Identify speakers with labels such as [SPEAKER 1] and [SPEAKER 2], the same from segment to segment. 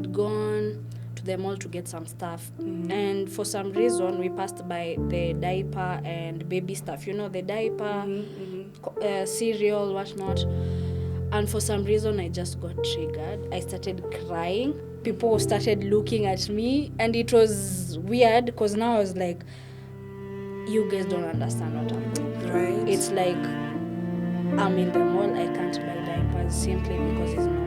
[SPEAKER 1] had gone to the mall to get some stuff, and for some reason we passed by the diaper and baby stuff, the diaper, cereal, whatnot. And for some reason I just got triggered. I started crying. People started looking at me, and it was weird because now I was like, you guys don't understand what I'm going through.
[SPEAKER 2] Right.
[SPEAKER 1] It's like I'm in the mall, I can't buy diapers simply because it's not.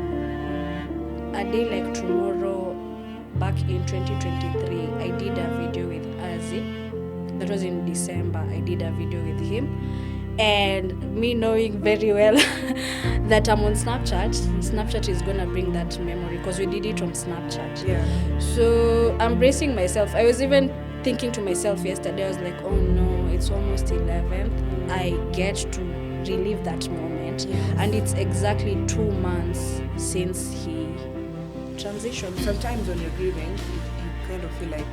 [SPEAKER 1] A day like tomorrow, back in 2023, I did a video with Azi. That was in December. I did a video with him. And me knowing very well that I'm on Snapchat is going to bring that memory because we did it on Snapchat.
[SPEAKER 2] Yeah.
[SPEAKER 1] So I'm bracing myself. I was even thinking to myself yesterday, I was like, oh no, it's almost 11th. I get to relive that moment.
[SPEAKER 2] Yes.
[SPEAKER 1] And it's exactly 2 months since he transitioned.
[SPEAKER 2] Sometimes when you're grieving, you kind of feel like,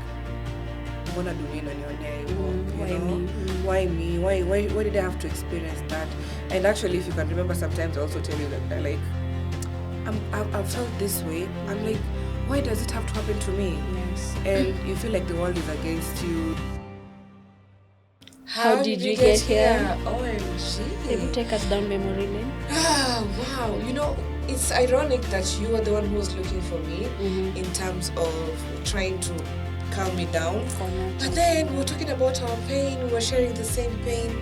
[SPEAKER 2] mbona dunia inanionea hivyo? Why me? Why did I have to experience that? And actually, if you can remember, sometimes I also tell you that like, I've felt this way. I'm like, why does it have to happen to me?
[SPEAKER 1] Yes.
[SPEAKER 2] And you feel like the world is against you.
[SPEAKER 1] How did you get here?
[SPEAKER 2] OMG.
[SPEAKER 1] Maybe take us down memory lane.
[SPEAKER 2] Wow. It's ironic that you are the one who was looking for me in terms of trying to calm me down. But then we're talking about our pain, we were sharing the same pain.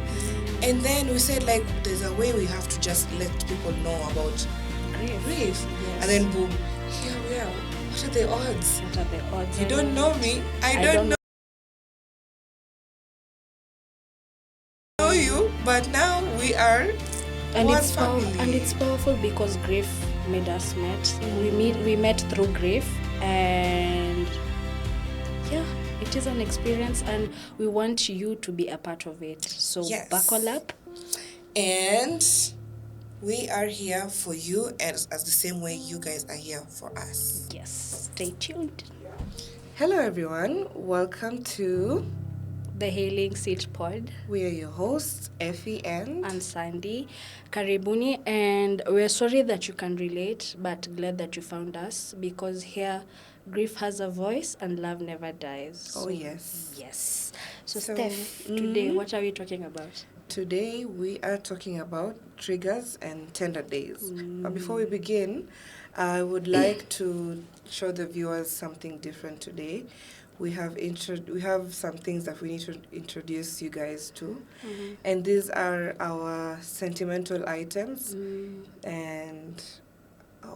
[SPEAKER 2] And then we said like there's a way we have to just let people know about grief.
[SPEAKER 1] Yes.
[SPEAKER 2] And then boom, here we are. What are the odds?
[SPEAKER 1] What are the odds?
[SPEAKER 2] You don't know me. I don't know you, but now we are one family.
[SPEAKER 1] And it's powerful because grief made us meet. We met through grief, and yeah, it is an experience, and we want you to be a part of it. So
[SPEAKER 2] Yes.
[SPEAKER 1] buckle up.
[SPEAKER 2] And we are here for you as the same way you guys are here for us.
[SPEAKER 1] Yes, stay tuned.
[SPEAKER 2] Hello everyone, welcome to
[SPEAKER 1] The Healing Seat Pod.
[SPEAKER 2] We are your hosts, Effie and
[SPEAKER 1] Sandy. Karibuni, and we're sorry that you can relate, but glad that you found us, because here grief has a voice and love never dies.
[SPEAKER 2] Oh, yes.
[SPEAKER 1] Yes. So Steph, today what are we talking about?
[SPEAKER 2] Today we are talking about triggers and tender days. But before we begin, I would like to show the viewers something different today. We have some things that we need to introduce you guys to, and these are our sentimental items. And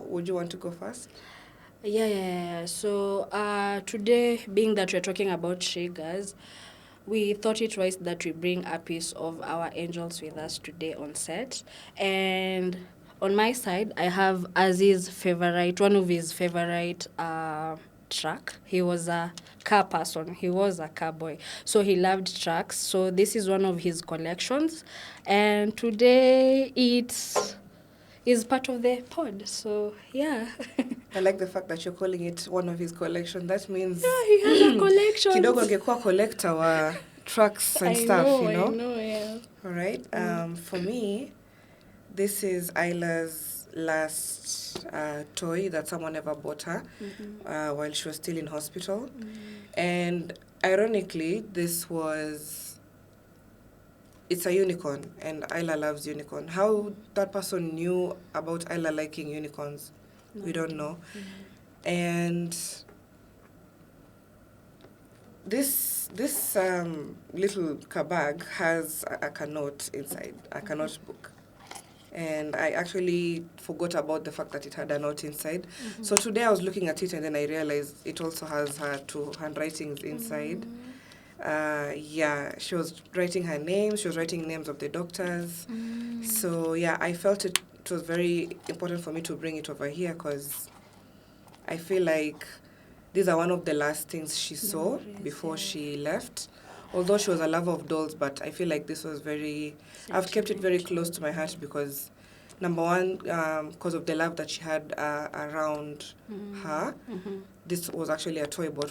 [SPEAKER 2] would you want to go first?
[SPEAKER 1] Yeah. So today, being that we're talking about triggers, we thought it wise that we bring a piece of our angels with us today on set. And on my side, I have one of his favorite truck. He was a car person. He was a car boy. So he loved trucks. So this is one of his collections. And today it is part of the pod. So yeah.
[SPEAKER 2] I like the fact that you're calling it one of his collection. That means
[SPEAKER 1] he has a collection.
[SPEAKER 2] Kidogo angekuwa collector wa trucks and stuff, you know?
[SPEAKER 1] I know, yeah.
[SPEAKER 2] All right. For me, this is Isla's last toy that someone ever bought her while she was still in hospital. And ironically, it's a unicorn, and Isla loves unicorn. How that person knew about Isla liking unicorns, we don't know. And this little bag has a Canot inside, a Canot book. And I actually forgot about the fact that it had a note inside. So today I was looking at it, and then I realized it also has her two handwritings inside. She was writing her name. She was writing names of the doctors. So yeah, I felt it was very important for me to bring it over here because I feel like these are one of the last things she saw before she left. Although she was a lover of dolls, but I feel like this was I've kept it very close to my heart because, number one, because of the love that she had around her. This was actually a toy bought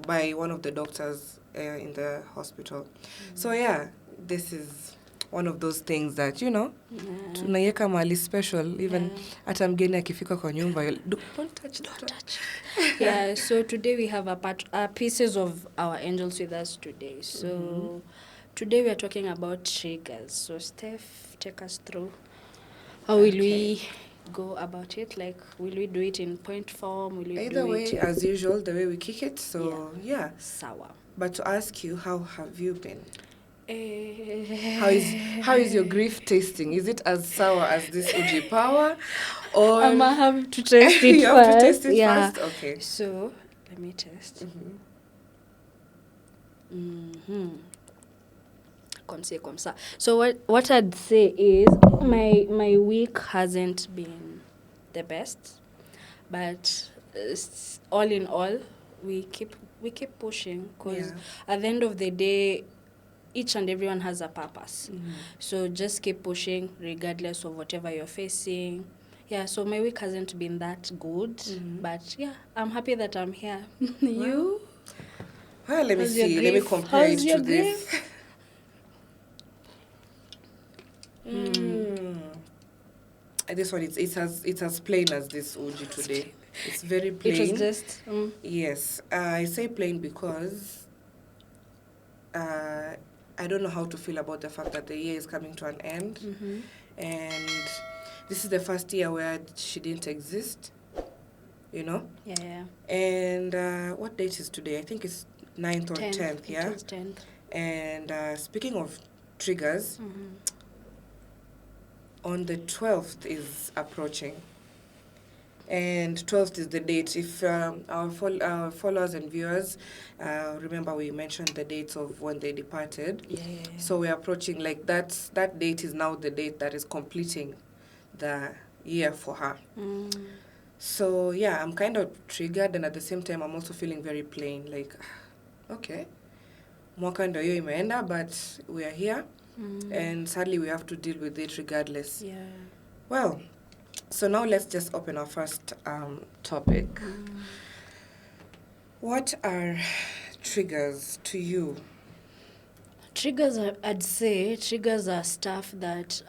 [SPEAKER 2] by one of the doctors in the hospital. So yeah, this is one of those things that, you know,
[SPEAKER 1] Yeah.
[SPEAKER 2] tunaiweka mahali special, even
[SPEAKER 1] Yeah.
[SPEAKER 2] hata mgeni akifika kwa nyumba, don't touch that.
[SPEAKER 1] Yeah, so today we have pieces of our angels with us today. So today we are talking about triggers. So Steph, take us through. How will we go about it? Like, will we do it in point form? Will we
[SPEAKER 2] Either
[SPEAKER 1] do
[SPEAKER 2] way,
[SPEAKER 1] it
[SPEAKER 2] as usual, the way we kick it. So, yeah.
[SPEAKER 1] sour?
[SPEAKER 2] But to ask you, how have you been?
[SPEAKER 1] Eh,
[SPEAKER 2] How is your grief tasting? Is it as sour as this Uji Power? Or
[SPEAKER 1] I might have to taste it
[SPEAKER 2] you
[SPEAKER 1] first.
[SPEAKER 2] have to taste it
[SPEAKER 1] Yeah.
[SPEAKER 2] first? Okay.
[SPEAKER 1] So, let me taste. Comme c'est comme ça. So what I'd say is my week hasn't been the best, but all in all, we keep pushing, because at the end of the day, each and everyone has a purpose. So just keep pushing regardless of whatever you're facing. Yeah, so my week hasn't been that good, but yeah, I'm happy that I'm here. You?
[SPEAKER 2] Well, let me
[SPEAKER 1] How's your
[SPEAKER 2] see. Let me
[SPEAKER 1] grief?
[SPEAKER 2] compare
[SPEAKER 1] How's
[SPEAKER 2] it
[SPEAKER 1] your
[SPEAKER 2] to this.
[SPEAKER 1] grief?
[SPEAKER 2] This one, it's as plain as this Uji today. It's very plain.
[SPEAKER 1] It was just...
[SPEAKER 2] Yes. I say plain because I don't know how to feel about the fact that the year is coming to an end. And this is the first year where she didn't exist, you know?
[SPEAKER 1] Yeah.
[SPEAKER 2] And what date is today? I think it's 9th or 10th, yeah?
[SPEAKER 1] It was 10th.
[SPEAKER 2] And speaking of triggers, on the 12th is approaching. And 12th is the date. If our followers and viewers remember, we mentioned the dates of when they departed.
[SPEAKER 1] Yeah.
[SPEAKER 2] So we're approaching, like, that date is now the date that is completing the year for her. So yeah, I'm kind of triggered, and at the same time I'm also feeling very plain, like, okay, mwaka ndio hiyo imeenda, but we are here, and sadly we have to deal with it regardless.
[SPEAKER 1] Yeah.
[SPEAKER 2] Well, so now let's just open our first topic. What are triggers to you?
[SPEAKER 1] Triggers, I'd say, triggers are stuff that,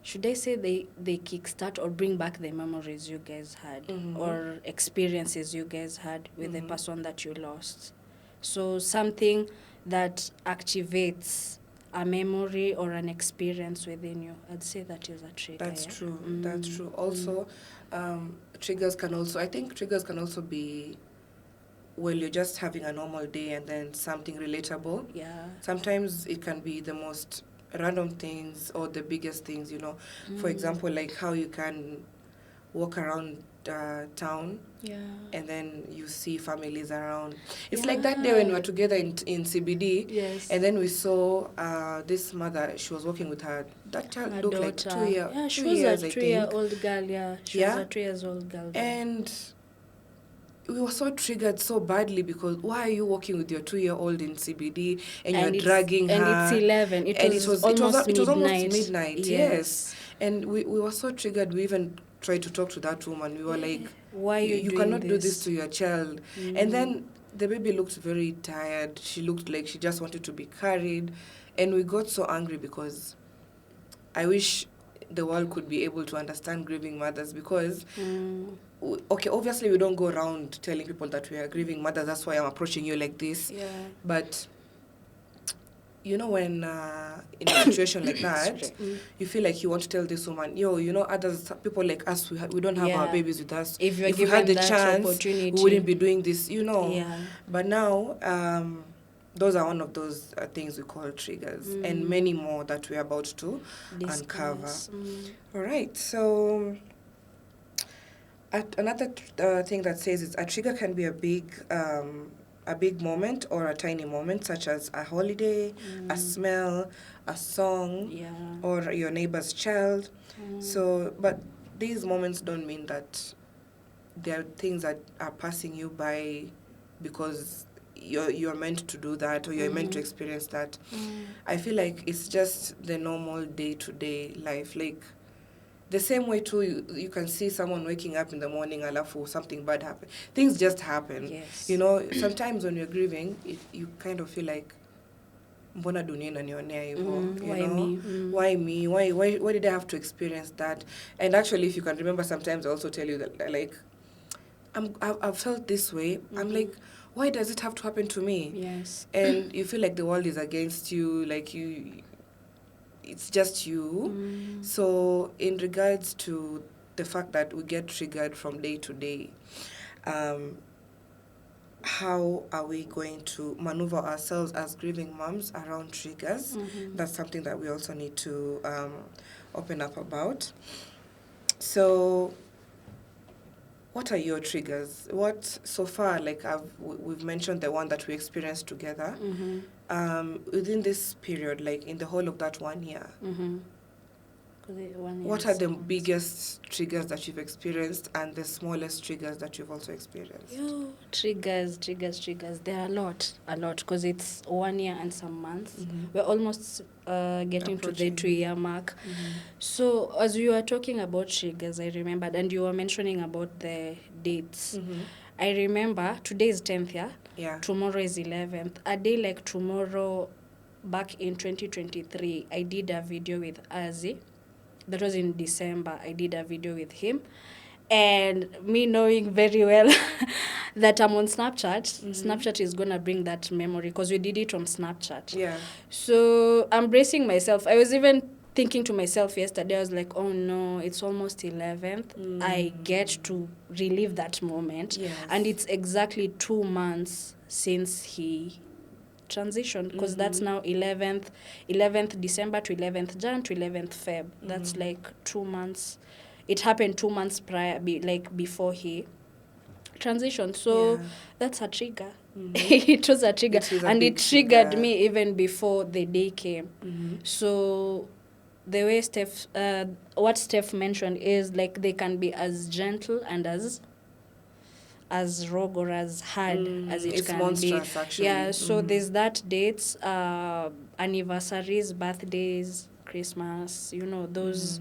[SPEAKER 1] should I say they kickstart or bring back the memories you guys had, or experiences you guys had with the person that you lost. So something that activates a memory or an experience within you. I'd say that is a trigger.
[SPEAKER 2] That's true. That's true. Also, triggers can also be when you're just having a normal day and then something relatable.
[SPEAKER 1] Yeah.
[SPEAKER 2] Sometimes it can be the most random things or the biggest things, you know. For example, like how you can walk around town, and then you see families around. It's like that day when we were together in CBD, and then we saw this mother. She was walking with that child looked
[SPEAKER 1] daughter.
[SPEAKER 2] Like 2 years.
[SPEAKER 1] Yeah, she
[SPEAKER 2] two
[SPEAKER 1] was
[SPEAKER 2] years,
[SPEAKER 1] a
[SPEAKER 2] I
[SPEAKER 1] 3-year-old girl. Yeah, she was a 3-year-old girl.
[SPEAKER 2] And we were so triggered so badly because why are you walking with your 2-year-old in CBD and you're dragging her?
[SPEAKER 1] And it's 11. It was almost midnight.
[SPEAKER 2] Yes. And we were so triggered. We even tried to talk to that woman. We were like,
[SPEAKER 1] why you
[SPEAKER 2] cannot do this to your child. And then the baby looked very tired. She looked like she just wanted to be carried. And we got so angry because I wish the world could be able to understand grieving mothers, because okay, obviously we don't go around telling people that we are grieving mothers. That's why I'm approaching you like this.
[SPEAKER 1] Yeah.
[SPEAKER 2] But you know, when in a situation like that, you feel like you want to tell this woman, others, people like us, we don't have our babies with us.
[SPEAKER 1] If
[SPEAKER 2] we had the chance, we wouldn't be doing this, Yeah. But now, those are one of those things we call triggers, and many more that we're about to uncover. All right, so another thing that says is a trigger can be a big moment or a tiny moment, such as a holiday, a smell, a song, or your neighbor's child. So, but these moments don't mean that there are things that are passing you by because you're meant to do that or you're meant to experience that. I feel like it's just the normal day-to-day life. Like, the same way too, you can see someone waking up in the morning, alafu something bad happen. Things just happen.
[SPEAKER 1] Yes.
[SPEAKER 2] Sometimes when you're grieving, you kind of feel like mbona dunia inanionea hivyo, you
[SPEAKER 1] Why
[SPEAKER 2] know?
[SPEAKER 1] me?
[SPEAKER 2] Why me? Why did I have to experience that? And actually, if you can remember, sometimes I also tell you that, like, I've felt this way. I'm like, why does it have to happen to me?
[SPEAKER 1] Yes.
[SPEAKER 2] And you feel like the world is against you, like it's just you. So in regards to the fact that we get triggered from day to day, how are we going to maneuver ourselves as grieving moms around triggers? That's something that we also need to open up about. So what are your triggers? What, so far, like we've mentioned the one that we experienced together. Within this period, like in the whole of that 1 year, what are the biggest triggers that you've experienced and the smallest triggers that you've also experienced?
[SPEAKER 1] Triggers. There are a lot, because it's 1 year and some months. We're almost getting to the 2-year mark. So as we were talking about triggers, I remembered, and you were mentioning about the dates. I remember today is 10th,
[SPEAKER 2] Yeah.
[SPEAKER 1] Tomorrow is 11th. A day like tomorrow, back in 2023, I did a video with Azi. That was in December. I did a video with him. And me knowing very well that I'm on Snapchat, Snapchat is going to bring that memory because we did it on Snapchat.
[SPEAKER 2] Yeah.
[SPEAKER 1] So I'm bracing myself. I was even thinking to myself yesterday, I was like, oh no, it's almost 11th. I get to relive that moment.
[SPEAKER 2] Yes.
[SPEAKER 1] And it's exactly 2 months since he transitioned, because that's now 11th December to 11th Jan to 11th Feb. That's like 2 months. It happened 2 months prior, before he transitioned. So that's a trigger. It was a trigger, and it triggered me even before the day came. So the way what Steph mentioned is like they can be as gentle and as rogue or as hard as it can
[SPEAKER 2] monstrous,
[SPEAKER 1] be.
[SPEAKER 2] actually.
[SPEAKER 1] Yeah, so there's that dates, anniversaries, birthdays, Christmas, those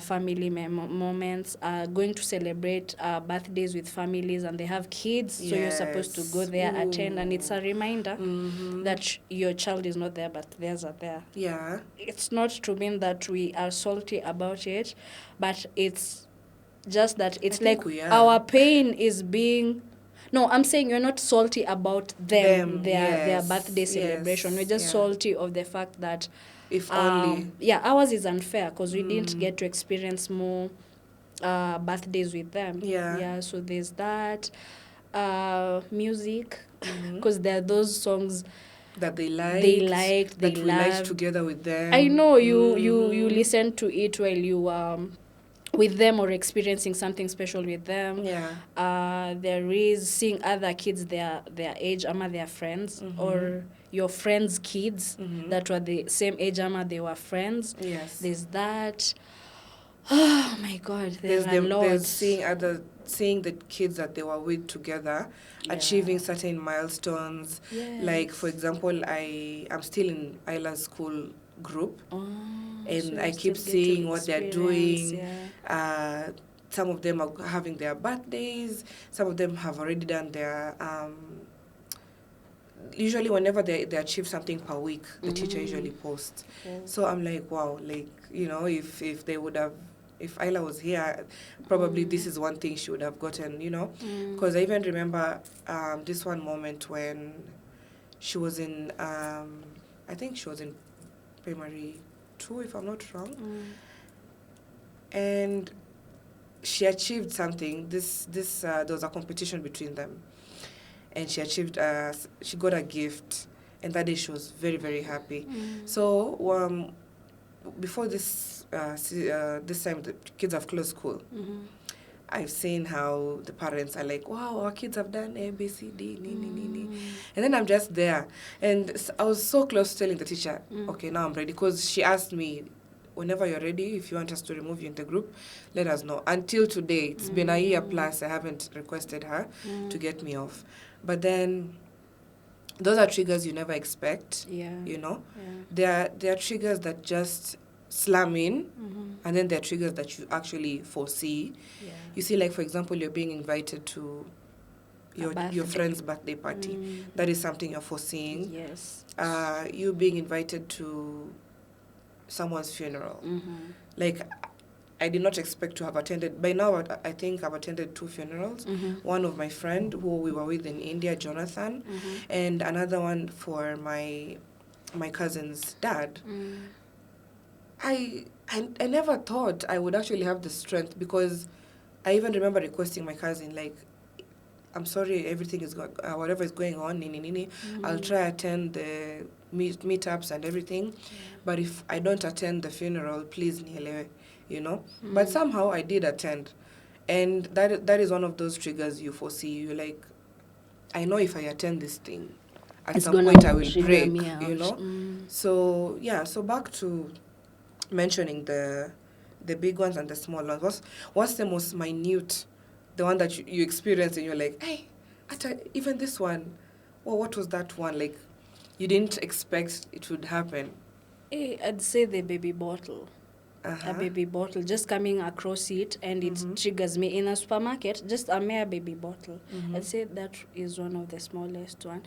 [SPEAKER 1] family moments, going to celebrate birthdays with families, and they have kids, so you're supposed to go there, attend, and it's a reminder that your child is not there, but theirs are there.
[SPEAKER 2] Yeah.
[SPEAKER 1] It's not to mean that we are salty about it, but it's just that it's like our pain is being... No, I'm saying you're not salty about their birthday celebration. We're just salty of the fact that
[SPEAKER 2] if only
[SPEAKER 1] ours is unfair because we didn't get to experience more birthdays with them. So there's that. Music, because there are those songs
[SPEAKER 2] that they
[SPEAKER 1] liked,
[SPEAKER 2] that we liked together with them.
[SPEAKER 1] I know you listen to it while you with them or experiencing something special with them. There is seeing other kids their age, ama their friends, or your friends' kids that were the same age, ama they were friends. There's that. Oh my God, there's a lot.
[SPEAKER 2] There's seeing the kids that they were with together achieving certain milestones. Like, for example, I'm still in Isla's school group, and so I keep seeing what they're doing. Some of them are having their birthdays. Some of them have already done their... usually whenever they achieve something per week, the teacher usually posts. So I'm like, wow, like, if they would have... If Isla was here, probably this is one thing she would have gotten, Because I even remember this one moment when she was in... I think she was in primary 2, if I'm not wrong. And she achieved something. There was a competition between them. And she achieved... she got a gift. And that day she was very, very happy. So before this time the kids have closed school, I've seen how the parents are like, wow, our kids have done A, B, C, D, and then I'm just there. And I was so close to telling the teacher, okay, now I'm ready. Because she asked me, whenever you're ready, if you want us to remove you in the group, let us know. Until today, it's been a year plus, I haven't requested her to get me off. But then... those are triggers you never expect, There are triggers that just slam in, and then there are triggers that you actually foresee. You see, like, for example, you're being invited to your
[SPEAKER 1] birthday.
[SPEAKER 2] friend's birthday party. That is something you're foreseeing.
[SPEAKER 1] Yes.
[SPEAKER 2] You being invited to someone's funeral. Like, I did not expect to have attended. By now, I think I've attended 2 funerals. One of my friend who we were with in India, Jonathan, and another one for my cousin's dad. I never thought I would actually have the strength, because I even remember requesting my cousin, like, I'm sorry, everything is whatever is going on, I'll try attend the meetups and everything, but if I don't attend the funeral, please nielewe, you know. But somehow I did attend, and that is one of those triggers you foresee. You like, I know if I attend this thing, at some point I will break, you know. So yeah, so back to mentioning the big ones and the small ones. What's the most minute, the one that you experience and you're like, hey, even this one, well, what was that one? Like, you didn't expect it would happen.
[SPEAKER 1] I'd say the baby bottle. A baby bottle, just coming across it, and it triggers me in a supermarket, just a mere baby bottle. I'd say that is one of the smallest one.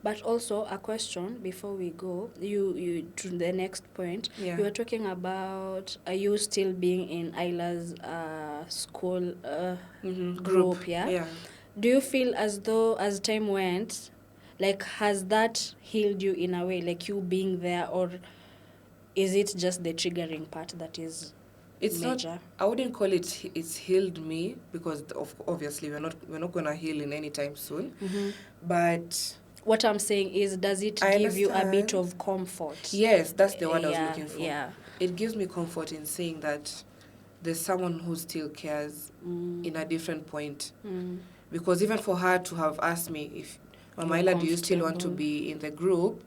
[SPEAKER 1] But also, a question before we go, you to the next point, you were talking about, are you still being in Isla's school group, yeah? Do you feel as though, as time went, like, has that healed you in a way, like you being there, or is it just the triggering part that is major?
[SPEAKER 2] Not, I wouldn't call it it's healed me, because obviously we're not going to heal in any time soon. But
[SPEAKER 1] what I'm saying is, does it give you a bit of comfort?
[SPEAKER 2] Yes, that's the word I was looking for.
[SPEAKER 1] Yeah.
[SPEAKER 2] It gives me comfort in seeing that there's someone who still cares in a different point. Because even for her to have asked me, if, Mama Ella, do you still want to be in the group?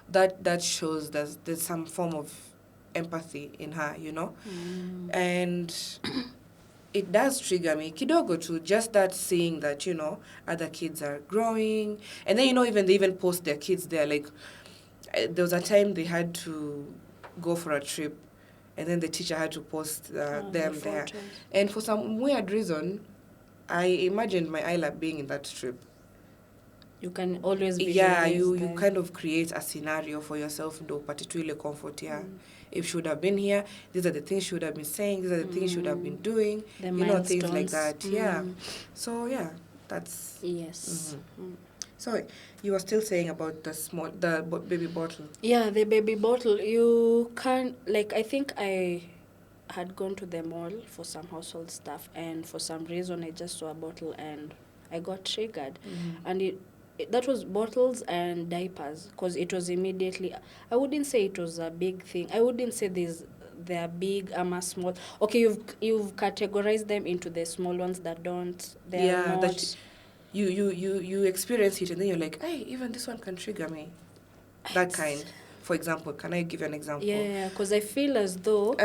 [SPEAKER 2] That shows there's some form of empathy in her, you know? And it does trigger me kidogo too, just that seeing that, you know, other kids are growing. And then, you know, they even post their kids there. Like, there was a time they had to go for a trip, and then the teacher had to post them there. And for some weird reason, I imagined my Isla being in that trip.
[SPEAKER 1] You can always visualize.
[SPEAKER 2] Yeah, you kind of create a scenario for yourself, ndo particularly comfort, If she would have been here, these are the things she would have been saying, these are the things she would have been doing,
[SPEAKER 1] the
[SPEAKER 2] you know, things like that. Yeah. So, yeah, that's...
[SPEAKER 1] Yes.
[SPEAKER 2] So, you were still saying about the baby bottle.
[SPEAKER 1] Yeah, the baby bottle. You can't, like, I think I had gone to the mall for some household stuff, and for some reason I just saw a bottle and I got triggered. And that was bottles and diapers, because it was immediately, I wouldn't say it was a big thing. I wouldn't say they're big or small. Okay, you've categorized them into the small ones that don't. They're not.
[SPEAKER 2] That you experience it, and then you're like, hey, even this one can trigger me. That kind. For example, can I give you an example?
[SPEAKER 1] Yeah, because I feel as though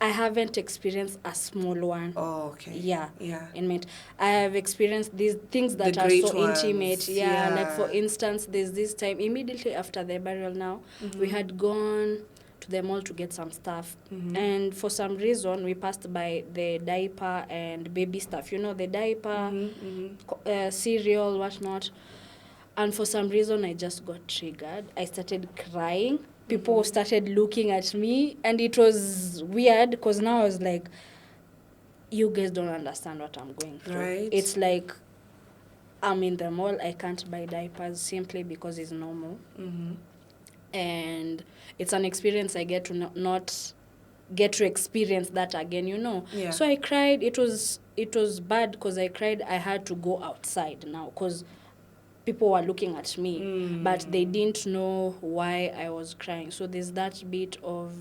[SPEAKER 1] I haven't experienced a small one.
[SPEAKER 2] Oh, okay.
[SPEAKER 1] Yeah. I have experienced these things that are so ones. Intimate. Yeah, like for instance, there's this time, immediately after the burial now, we had gone to the mall to get some stuff. And for some reason, we passed by the diaper and baby stuff. You know, the diaper, cereal, whatnot. And for some reason, I just got triggered. I started crying. People started looking at me, and it was weird, because now I was like, you guys don't understand what I'm going through.
[SPEAKER 2] Right.
[SPEAKER 1] It's like, I'm in the mall, I can't buy diapers simply because it's normal. And it's an experience I get to not get to experience that again, you know.
[SPEAKER 2] Yeah.
[SPEAKER 1] So I cried. It was bad, because I cried. I had to go outside now, because people were looking at me, but they didn't know why I was crying. So there's that bit of,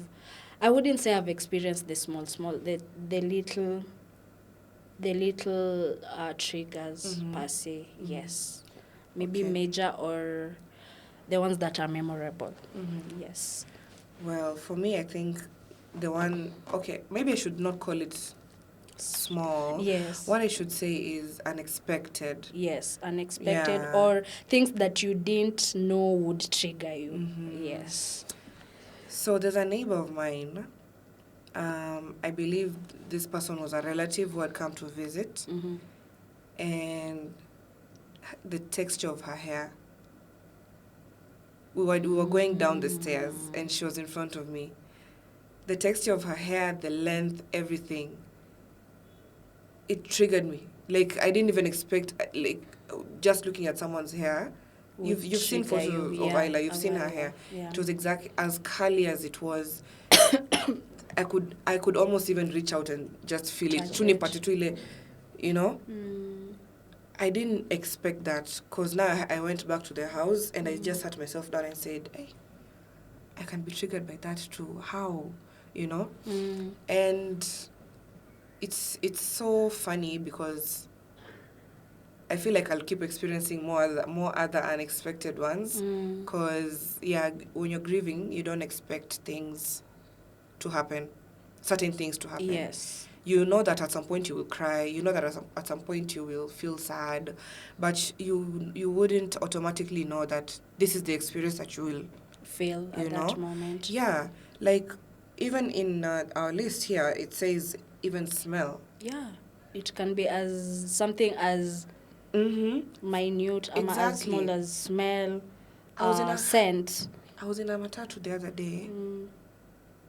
[SPEAKER 1] I wouldn't say I've experienced the small, the little triggers per se. Yes, maybe major, or the ones that are memorable. Yes.
[SPEAKER 2] Well, for me, I think the one, okay, maybe I should not call it small.
[SPEAKER 1] Yes.
[SPEAKER 2] What I should say is unexpected.
[SPEAKER 1] Yes, unexpected, or things that you didn't know would trigger you. Yes.
[SPEAKER 2] So there's a neighbor of mine. I believe this person was a relative who had come to visit. And the texture of her hair. We were going down the stairs, and she was in front of me. The texture of her hair, the length, everything. It triggered me. Like, I didn't even expect, like, just looking at someone's hair. You've seen
[SPEAKER 1] trigger
[SPEAKER 2] photos
[SPEAKER 1] you,
[SPEAKER 2] of
[SPEAKER 1] yeah,
[SPEAKER 2] Isla, you've
[SPEAKER 1] of
[SPEAKER 2] seen her
[SPEAKER 1] Isla,
[SPEAKER 2] hair.
[SPEAKER 1] yeah.
[SPEAKER 2] It was exactly as curly as it was. I could almost even reach out and just feel it.
[SPEAKER 1] Touch
[SPEAKER 2] Chuni
[SPEAKER 1] it.
[SPEAKER 2] particularly, you know.
[SPEAKER 1] Mm.
[SPEAKER 2] I didn't expect that, because now I went back to the house and I just sat myself down and said, hey, I can be triggered by that too. How? You know?
[SPEAKER 1] Mm.
[SPEAKER 2] And it's so funny because I feel like I'll keep experiencing more other unexpected ones.
[SPEAKER 1] Mm.
[SPEAKER 2] Because, yeah, when you're grieving, you don't expect things to happen, certain things to happen.
[SPEAKER 1] Yes.
[SPEAKER 2] You know that at some point you will cry. You know that at some point you will feel sad, but you wouldn't automatically know that this is the experience that you will
[SPEAKER 1] Feel
[SPEAKER 2] you
[SPEAKER 1] at
[SPEAKER 2] know.
[SPEAKER 1] that moment.
[SPEAKER 2] Yeah, like even in our list here, it says even smell.
[SPEAKER 1] Yeah. It can be as something as minute, as
[SPEAKER 2] Exactly.
[SPEAKER 1] small as smell,
[SPEAKER 2] I was in a
[SPEAKER 1] scent.
[SPEAKER 2] I was in a matatu the other day,
[SPEAKER 1] Mm.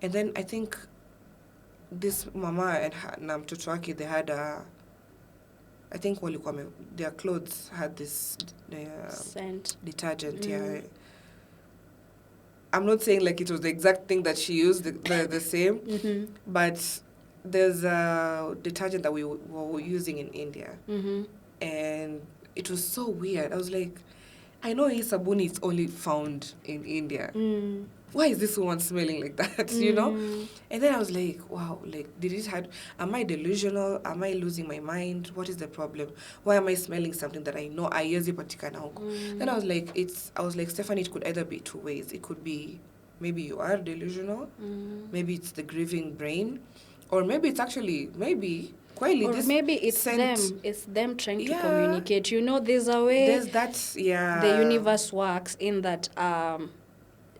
[SPEAKER 2] and then I think this mama and na mtoto wake, they had I think their clothes had this
[SPEAKER 1] Scent.
[SPEAKER 2] detergent.
[SPEAKER 1] Mm.
[SPEAKER 2] Yeah, I'm not saying like it was the exact thing that she used, the same,
[SPEAKER 1] Mm-hmm.
[SPEAKER 2] but there's a detergent that we were using in India,
[SPEAKER 1] Mm-hmm.
[SPEAKER 2] and it was so weird. I was like, I know hii sabuni is only found in India.
[SPEAKER 1] Mm.
[SPEAKER 2] Why is this one smelling like that? You know?
[SPEAKER 1] Mm.
[SPEAKER 2] And then I was like, wow, like, am I delusional? Am I losing my mind? What is the problem? Why am I smelling something that I know haiwezi patikana huko? Then I was like, Stephanie, it could either be two ways. It could be maybe you are delusional, maybe it's the grieving brain, or maybe it's actually, kweli,
[SPEAKER 1] Or
[SPEAKER 2] this
[SPEAKER 1] maybe it's
[SPEAKER 2] scent,
[SPEAKER 1] it's them trying to
[SPEAKER 2] Yeah.
[SPEAKER 1] communicate. You know, there's a way
[SPEAKER 2] there's that, yeah.
[SPEAKER 1] the universe works in that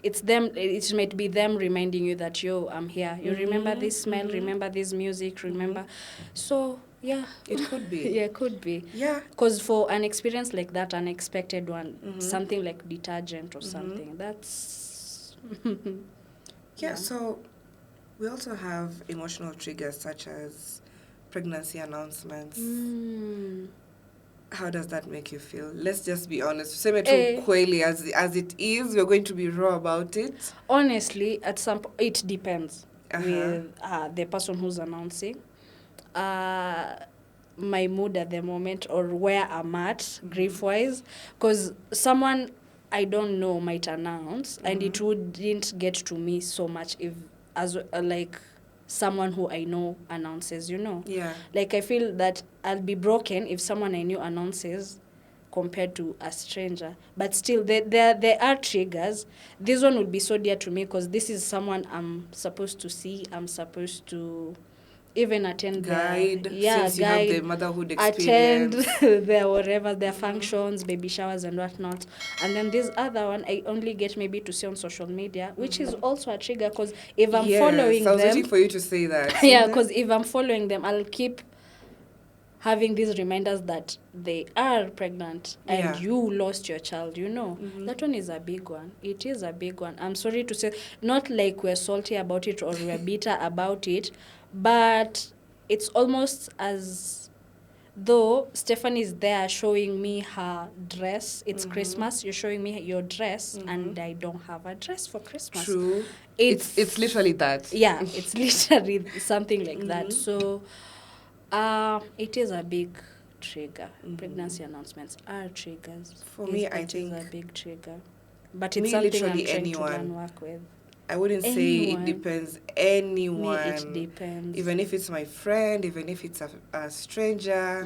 [SPEAKER 1] it's them, it might be them reminding you that, yo, I'm here. You remember this smell, remember this music, remember. So, yeah.
[SPEAKER 2] It could be.
[SPEAKER 1] Yeah, it could be.
[SPEAKER 2] Yeah.
[SPEAKER 1] Because for an experience like that, unexpected one, something like detergent or something, that's...
[SPEAKER 2] Yeah, so we also have emotional triggers such as pregnancy announcements. How does that make you feel? Let's just be honest. Seme tu kweli as it is. We're going to be raw about it.
[SPEAKER 1] Honestly, at some point, it depends with the person who's announcing. My mood at the moment or where I'm at, grief-wise. Because someone I don't know might announce, and it wouldn't get to me so much if, as like, someone who I know announces, you know.
[SPEAKER 2] Yeah.
[SPEAKER 1] Like, I feel that I'll be broken if someone I knew announces compared to a stranger. But still, there are triggers. This one would be so dear to me because this is someone I'm supposed to see. I'm supposed to even attend
[SPEAKER 2] guide,
[SPEAKER 1] since
[SPEAKER 2] you have the motherhood experience.
[SPEAKER 1] Attend their functions, baby showers and whatnot. And then this other one, I only get maybe to see on social media, which is also a trigger because if I'm following them...
[SPEAKER 2] I was waiting for you to say that.
[SPEAKER 1] Yeah, because if I'm following them, I'll keep having these reminders that they are pregnant and you lost your child, you know. That one is a big one. It is a big one. I'm sorry to say, not like we're salty about it or we're bitter about it, but it's almost as though Stephanie is there showing me her dress. It's Christmas. You're showing me your dress, and I don't have a dress for Christmas.
[SPEAKER 2] True. It's literally that.
[SPEAKER 1] Yeah, it's literally something like that. So it is a big trigger. Pregnancy announcements are triggers.
[SPEAKER 2] For me, I think
[SPEAKER 1] it's a big trigger. But it's something I'm trying to learn work with.
[SPEAKER 2] I wouldn't say it depends. Anyone.
[SPEAKER 1] Me, it depends.
[SPEAKER 2] Even if it's my friend, even if it's a stranger,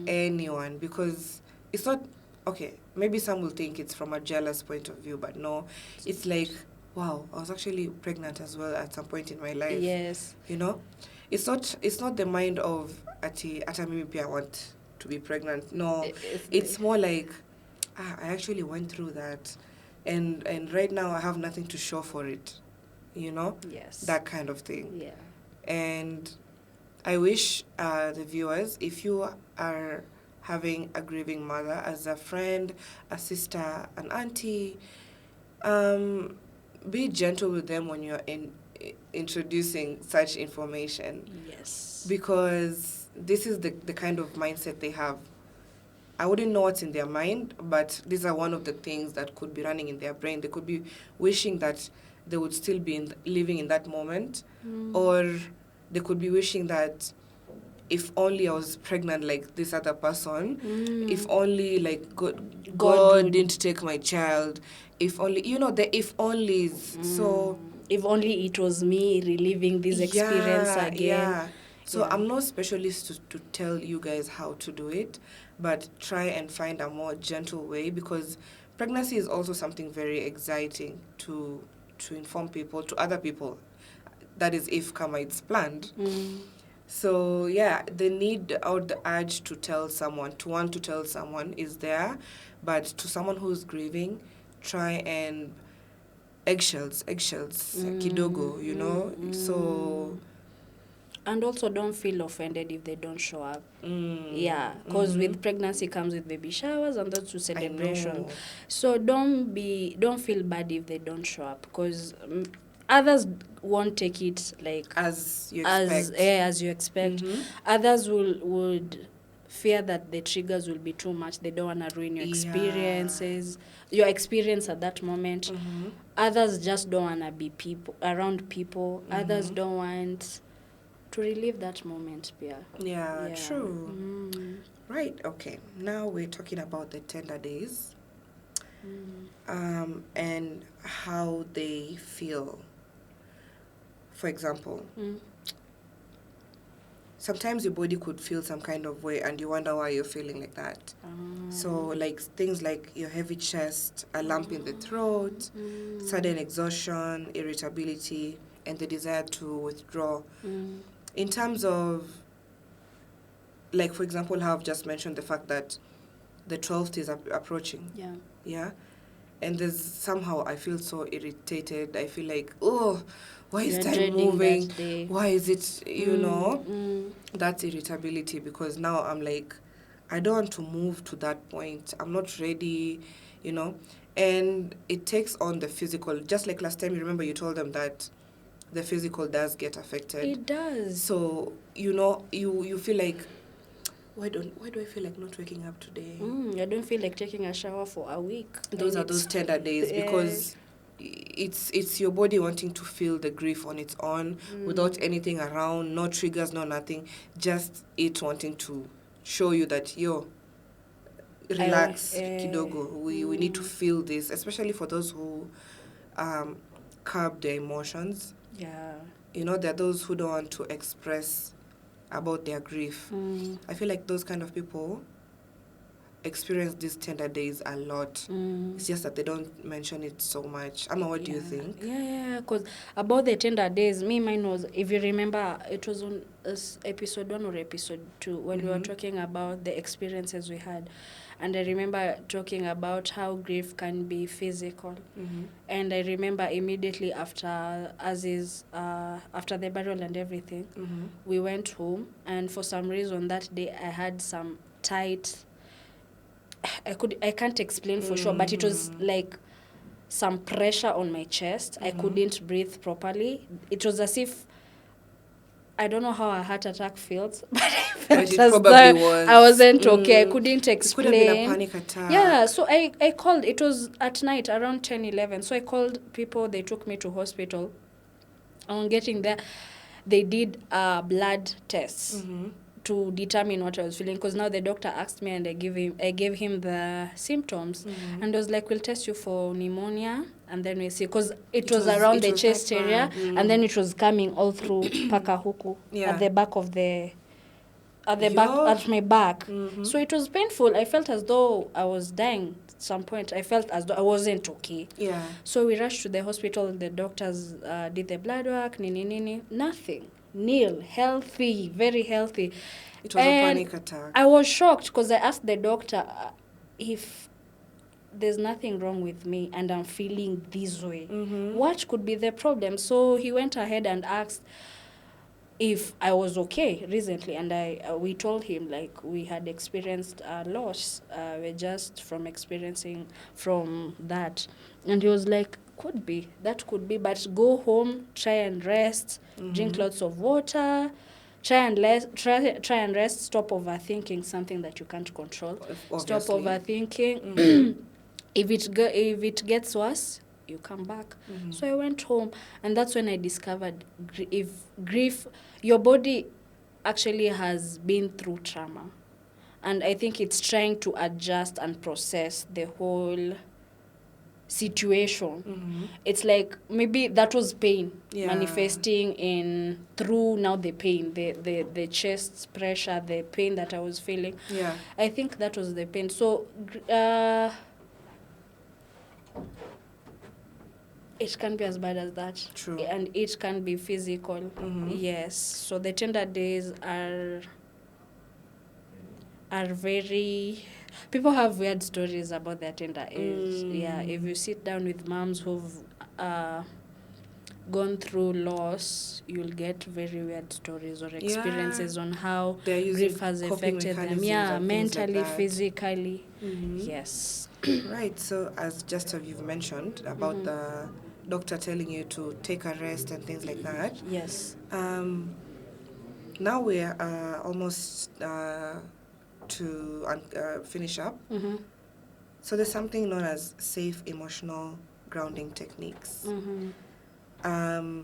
[SPEAKER 2] anyone. Because it's not, okay, maybe some will think it's from a jealous point of view, but no. It's like, wow, I was actually pregnant as well at some point in my life.
[SPEAKER 1] Yes.
[SPEAKER 2] You know? It's not the mind of, ata mimi pia want to be pregnant. No. It's more like, I actually went through that. And right now I have nothing to show for it, you know?
[SPEAKER 1] Yes.
[SPEAKER 2] That kind of thing.
[SPEAKER 1] Yeah.
[SPEAKER 2] And I wish the viewers, if you are having a grieving mother, as a friend, a sister, an auntie. Be gentle with them when you're introducing such information.
[SPEAKER 1] Yes.
[SPEAKER 2] Because this is the kind of mindset they have. I wouldn't know what's in their mind, but these are one of the things that could be running in their brain. They could be wishing that they would still be living in that moment, or they could be wishing that if only I was pregnant like this other person, if only like God didn't take my child, if only, the if onlys. So
[SPEAKER 1] if only it was me reliving this experience again.
[SPEAKER 2] Yeah. So I'm no specialist to tell you guys how to do it, but try and find a more gentle way, because pregnancy is also something very exciting to inform people, to other people. That is if karma is planned. So yeah, the need or the urge to tell someone, to want to tell someone is there, but to someone who's grieving, try and eggshells, kidogo, so...
[SPEAKER 1] And also don't feel offended if they don't show up. Yeah, because with pregnancy comes with baby showers and those two celebrations. So don't feel bad if they don't show up, because others won't take it like
[SPEAKER 2] as you expect.
[SPEAKER 1] Others would fear that the triggers will be too much. They don't want to ruin your experiences, your experience at that moment. Others just don't want to be around people. Others don't want to relive that moment, Pia.
[SPEAKER 2] Yeah, true. Right, okay. Now we're talking about the tender days and how they feel. For example, sometimes your body could feel some kind of way and you wonder why you're feeling like that. So like things like your heavy chest, a lump in the throat, sudden exhaustion, irritability, and the desire to withdraw. In terms of, like, for example, how I've just mentioned the fact that the 12th is approaching. Yeah. And there's somehow I feel so irritated. I feel like, oh, why is time moving? Why is it, that's irritability, because now I'm like, I don't want to move to that point. I'm not ready, And it takes on the physical. Just like last time, you remember you told them that the physical does get affected.
[SPEAKER 1] It does.
[SPEAKER 2] So, you feel like, why do I feel like not waking up today?
[SPEAKER 1] I don't feel like taking a shower for a week.
[SPEAKER 2] Those are those tender days, because it's your body wanting to feel the grief on its own without anything around, no triggers, no nothing, just it wanting to show you that, relax, kidogo. We need to feel this, especially for those who curb their emotions.
[SPEAKER 1] Yeah.
[SPEAKER 2] There are those who don't want to express about their grief. I feel like those kind of people experience these tender days a lot. It's just that they don't mention it so much. Amma, what do you think?
[SPEAKER 1] Yeah, because about the tender days, mine was, if you remember, it was on episode 1 or episode 2 when we were talking about the experiences we had. And I remember talking about how grief can be physical. And I remember immediately after after the burial and everything, we went home. And for some reason that day I had some tight... I can't explain for sure, but it was like some pressure on my chest. I couldn't breathe properly. It was as if... I don't know how a heart attack feels, but I felt as though I wasn't okay. I couldn't explain.
[SPEAKER 2] It could have been a panic attack.
[SPEAKER 1] Yeah, so I called. It was at night, around 10, 11. So I called people. They took me to hospital. On getting there, they did blood tests to determine what I was feeling. Because now the doctor asked me, and I gave him the symptoms. And I was like, we'll test you for pneumonia. And then we see, because it was around the chest area, and then it was coming all through paka huku, at the back of at my back. So it was painful. I felt as though I was dying at some point. I felt as though I wasn't okay.
[SPEAKER 2] Yeah.
[SPEAKER 1] So we rushed to the hospital. The doctors did the blood work, nothing. Nil, healthy, very healthy.
[SPEAKER 2] It was a panic attack.
[SPEAKER 1] I was shocked because I asked the doctor if there's nothing wrong with me and I'm feeling this way. What could be the problem? So he went ahead and asked, if I was okay recently, and we told him like we had experienced a loss, we're just from experiencing from that, and he was like, that could be, but go home, try and rest, drink lots of water, try and rest, stop overthinking something that you can't control.
[SPEAKER 2] Obviously.
[SPEAKER 1] Stop overthinking. If it gets worse, you come back. So I went home, and that's when I discovered if grief, your body actually has been through trauma, and I think it's trying to adjust and process the whole situation. It's like maybe that was pain manifesting in through now the pain, the chest pressure, the pain that I was feeling. I think that was the pain. So it can be as bad as that.
[SPEAKER 2] True.
[SPEAKER 1] And it can be physical. Yes. So the tender days are very... People have weird stories about their tender age. Yeah, if you sit down with moms who've gone through loss, you'll get very weird stories or experiences on how grief has affected them. Yeah, mentally, like physically. Yes.
[SPEAKER 2] Right. So as just as you've mentioned about the doctor telling you to take a rest and things like that.
[SPEAKER 1] Yes.
[SPEAKER 2] Now we're almost to finish up. So there's something known as safe emotional grounding techniques. The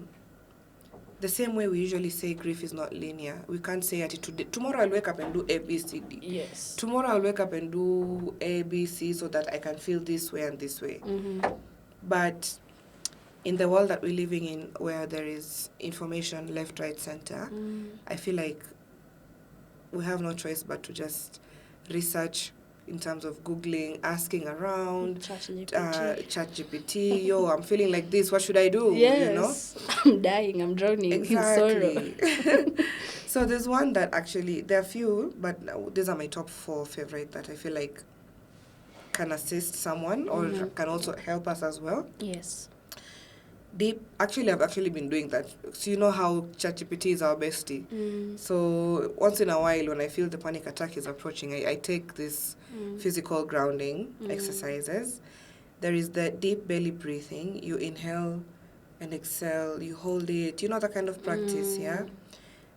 [SPEAKER 2] same way we usually say grief is not linear. We can't say today, tomorrow I'll wake up and do A, B, C, D.
[SPEAKER 1] Yes.
[SPEAKER 2] Tomorrow I'll wake up and do A, B, C so that I can feel this way and this way. But in the world that we're living in, where there is information left, right, center, I feel like we have no choice but to just research in terms of Googling, asking around, ChatGPT, yo, I'm feeling like this, what should I do?
[SPEAKER 1] Yes,
[SPEAKER 2] you know?
[SPEAKER 1] I'm dying, I'm drowning in sorrow.
[SPEAKER 2] So there's one that actually, there are few, but these are my top 4 favorite that I feel like can assist someone or can also help us as well.
[SPEAKER 1] Yes.
[SPEAKER 2] I've actually been doing that. So you know how ChatGPT is our bestie. So once in a while when I feel the panic attack is approaching, I take this physical grounding exercises. There is the deep belly breathing. You inhale and exhale. You hold it. You know that kind of practice, yeah?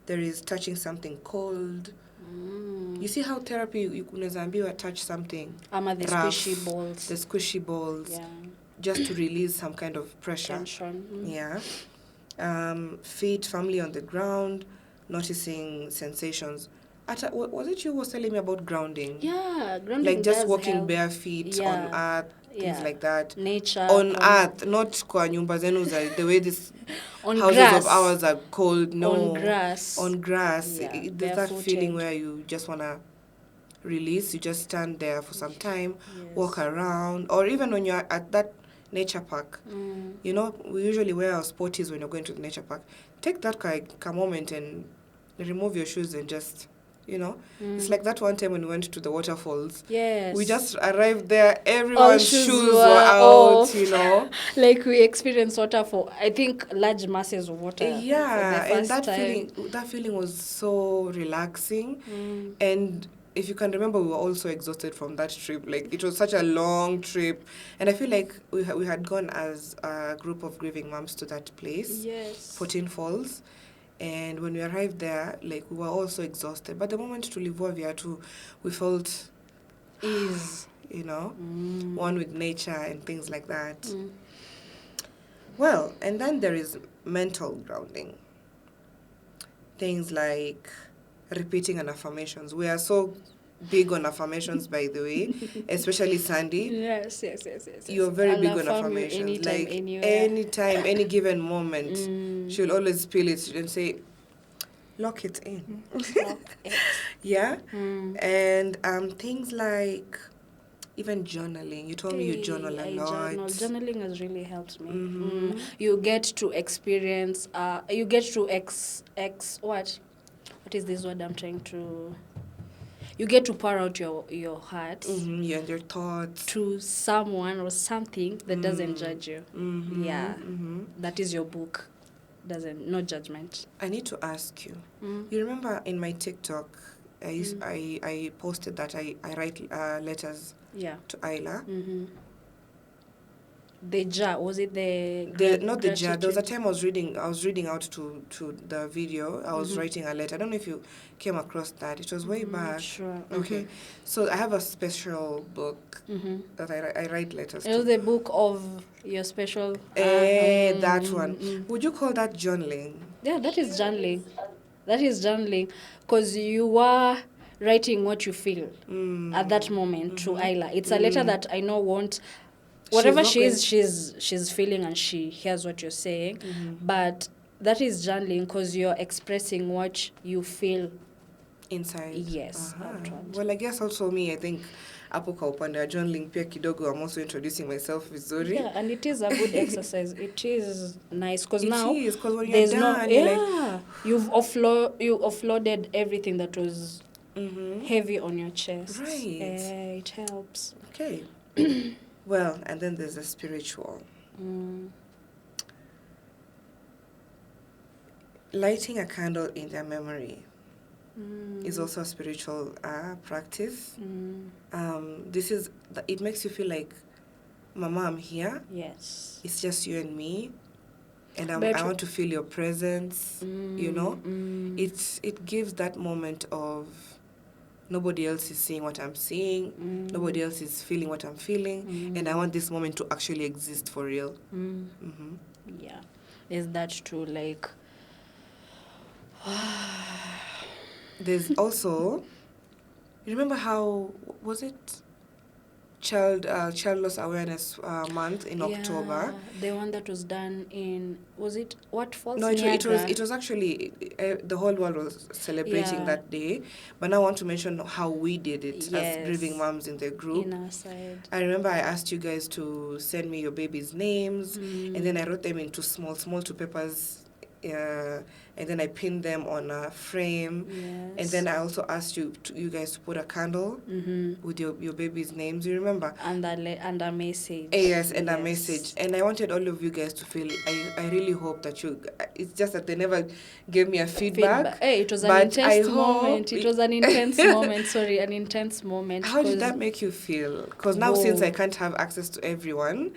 [SPEAKER 2] There is touching something cold. You see how therapy, you unaweza touch something
[SPEAKER 1] the
[SPEAKER 2] rough,
[SPEAKER 1] squishy balls.
[SPEAKER 2] The squishy balls.
[SPEAKER 1] Yeah.
[SPEAKER 2] Just to release some kind of pressure.
[SPEAKER 1] Tension.
[SPEAKER 2] Yeah. Feet firmly on the ground, noticing sensations. Was it you who was telling me about grounding?
[SPEAKER 1] Yeah, grounding.
[SPEAKER 2] Like just walking
[SPEAKER 1] help.
[SPEAKER 2] bare feet on earth, things like that.
[SPEAKER 1] Nature.
[SPEAKER 2] On earth, not kwa nyumba zenu the way these
[SPEAKER 1] on
[SPEAKER 2] houses
[SPEAKER 1] grass.
[SPEAKER 2] of ours are cold. No.
[SPEAKER 1] On grass.
[SPEAKER 2] On grass.
[SPEAKER 1] Yeah,
[SPEAKER 2] there's that feeling where you just want to release. You just stand there for some time, walk around, or even when you're at that nature park. You know, we usually wear our sporties when you're going to the nature park. Take that moment and remove your shoes and just, you know. It's like that one time when we went to the waterfalls.
[SPEAKER 1] Yes.
[SPEAKER 2] We just arrived there, everyone's shoes were out, you know.
[SPEAKER 1] Like we experienced water for, I think, large masses of water.
[SPEAKER 2] Yeah,
[SPEAKER 1] for the first
[SPEAKER 2] and
[SPEAKER 1] time.
[SPEAKER 2] that feeling was so relaxing. And if you can remember, we were also exhausted from that trip. Like, it was such a long trip. And I feel like we had gone as a group of grieving moms to that place.
[SPEAKER 1] Yes.
[SPEAKER 2] 14 Falls. And when we arrived there, like, we were also exhausted. But the moment to leave Viatu, we felt ease, you know, one with nature and things like that. Well, and then there is mental grounding. Things like repeating an affirmations. We are so big on affirmations, by the way, especially Sandy.
[SPEAKER 1] Yes.
[SPEAKER 2] You're very big on
[SPEAKER 1] affirm
[SPEAKER 2] affirmations.
[SPEAKER 1] Anytime,
[SPEAKER 2] like
[SPEAKER 1] anywhere.
[SPEAKER 2] Anytime, any given moment, she'll always spill it and say, lock it in.
[SPEAKER 1] Lock it.
[SPEAKER 2] Yeah? And things like even journaling. You told me you journal a lot.
[SPEAKER 1] Journaling has really helped me. You get to experience, you get to what is this word I'm trying to... You get to pour out your heart
[SPEAKER 2] and your thoughts
[SPEAKER 1] to someone or something that doesn't judge you. Yeah, that is your book. no judgment.
[SPEAKER 2] I need to ask you.
[SPEAKER 1] Mm.
[SPEAKER 2] You remember in my TikTok, I posted that I write letters
[SPEAKER 1] Yeah.
[SPEAKER 2] to Ayla.
[SPEAKER 1] Mm-hmm. The jar, was it
[SPEAKER 2] Not the jar. There was a time I was reading out to the video. I was
[SPEAKER 1] Mm-hmm.
[SPEAKER 2] writing a letter. I don't know if you came across that. It was way back.
[SPEAKER 1] Sure.
[SPEAKER 2] Okay. So I have a special book
[SPEAKER 1] Mm-hmm.
[SPEAKER 2] that I write letters
[SPEAKER 1] It was
[SPEAKER 2] to.
[SPEAKER 1] the book of your special.
[SPEAKER 2] That one. Would you call that journaling?
[SPEAKER 1] Yeah, that is journaling. Because you were writing what you feel at that moment to Ayla. It's a letter that I know won't. Whatever she's feeling, and she hears what you're saying, but that is journaling because you're expressing what you feel
[SPEAKER 2] inside.
[SPEAKER 1] Yes. Outward.
[SPEAKER 2] Well, I guess also me, I think hapo kwa upande wa journaling pia kidogo, I'm also introducing myself vizuri.
[SPEAKER 1] Yeah, and it is a good exercise. It is nice because now
[SPEAKER 2] because when you're done,
[SPEAKER 1] you've offloaded everything that was heavy on your chest.
[SPEAKER 2] Right.
[SPEAKER 1] It helps.
[SPEAKER 2] Okay. Well, and then there's the spiritual. Lighting a candle in their memory is also a spiritual practice. It makes you feel like, Mama, I'm here.
[SPEAKER 1] Yes.
[SPEAKER 2] It's just you and me. And I want to feel your presence, you know? It gives that moment of nobody else is seeing what I'm seeing, nobody else is feeling what I'm feeling, and I want this moment to actually exist for real.
[SPEAKER 1] Yeah. Is that true? Like,
[SPEAKER 2] there's also, you remember how, was it Child Loss Awareness Month in October?
[SPEAKER 1] The one that was done in, was it what falls?
[SPEAKER 2] No, it was actually the whole world was celebrating that day. But now I want to mention how we did it as grieving moms in the group.
[SPEAKER 1] In our side.
[SPEAKER 2] I remember I asked you guys to send me your baby's names, and then I wrote them into small two papers. And then I pinned them on a frame.
[SPEAKER 1] Yes.
[SPEAKER 2] And then I also asked you guys to put a candle with your baby's names. You remember?
[SPEAKER 1] And a message.
[SPEAKER 2] Yes, and a message. And I wanted all of you guys to feel. I really hope that you. It's just that they never gave me a feedback.
[SPEAKER 1] Hey, it was an intense moment. It was an intense moment. Sorry, an intense moment.
[SPEAKER 2] How did that make you feel? Because now, since I can't have access to everyone,